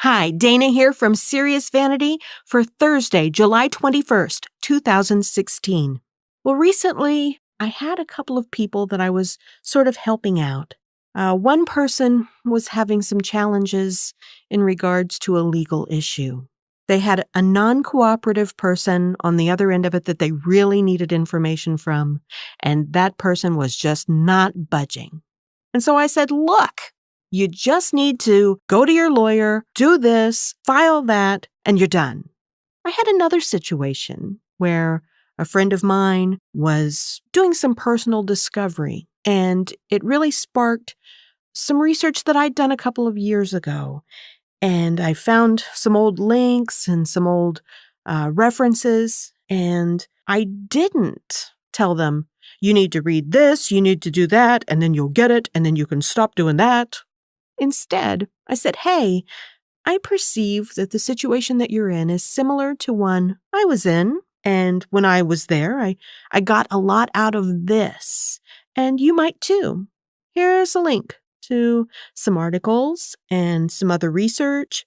Hi, Dana here from Serious Vanity for Thursday, July 21st, 2016. Well, recently, I had a couple of people that I was sort of helping out. One person was having some challenges in regards to a legal issue. They had a non-cooperative person on the other end of it that they really needed information from, and that person was just not budging. And so I said, look, you just need to go to your lawyer, do this, file that, and you're done. I had another situation where a friend of mine was doing some personal discovery, and it really sparked some research that I'd done a couple of years ago. And I found some old links and some old references, and I didn't tell them, you need to read this, you need to do that, and then you'll get it, and then you can stop doing that. Instead, I said, hey, I perceive that the situation that you're in is similar to one I was in. And when I was there, I got a lot out of this. And you might too. Here's a link to some articles and some other research.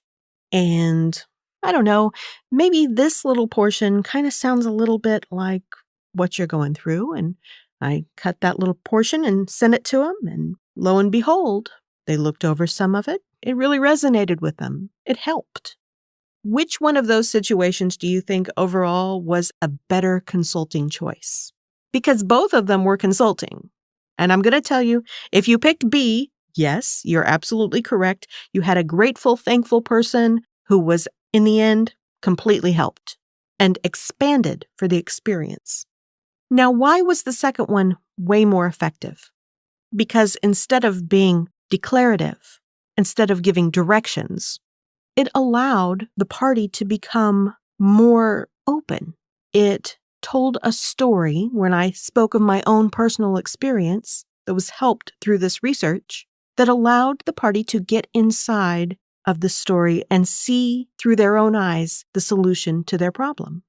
And I don't know, maybe this little portion kind of sounds a little bit like what you're going through. And I cut that little portion and sent it to them. And lo and behold, they looked over some of it. It really resonated with them. It helped. Which one of those situations do you think overall was a better consulting choice? Because both of them were consulting. And I'm going to tell you, if you picked B, yes, you're absolutely correct. You had a grateful, thankful person who was, in the end, completely helped and expanded for the experience. Now, why was the second one way more effective? Because instead of being declarative, instead of giving directions, it allowed the party to become more open. It told a story when I spoke of my own personal experience that was helped through this research that allowed the party to get inside of the story and see through their own eyes the solution to their problem.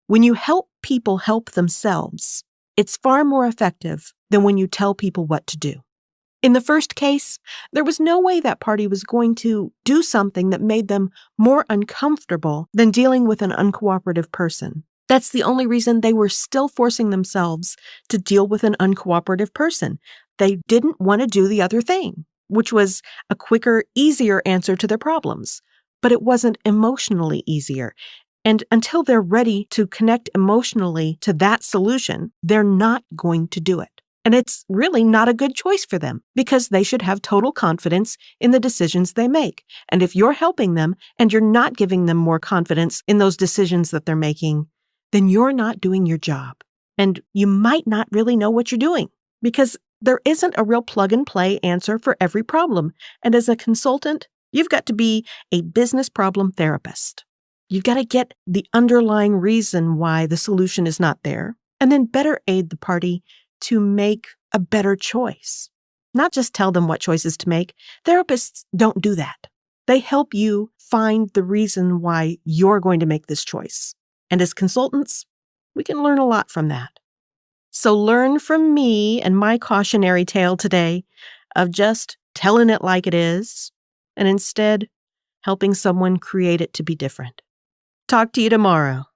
When you help people help themselves, it's far more effective than when you tell people what to do. In the first case, there was no way that party was going to do something that made them more uncomfortable than dealing with an uncooperative person. That's the only reason they were still forcing themselves to deal with an uncooperative person. They didn't want to do the other thing, which was a quicker, easier answer to their problems. But it wasn't emotionally easier. And until they're ready to connect emotionally to that solution, they're not going to do it. And it's really not a good choice for them because they should have total confidence in the decisions they make. And if you're helping them and you're not giving them more confidence in those decisions that they're making, then you're not doing your job. And you might not really know what you're doing because there isn't a real plug and play answer for every problem. And as a consultant, you've got to be a business problem therapist. You've got to get the underlying reason why the solution is not there and then better aid the party to make a better choice. Not just tell them what choices to make. Therapists don't do that. They help you find the reason why you're going to make this choice. And as consultants, we can learn a lot from that. So learn from me and my cautionary tale today of just telling it like it is and instead helping someone create it to be different. Talk to you tomorrow.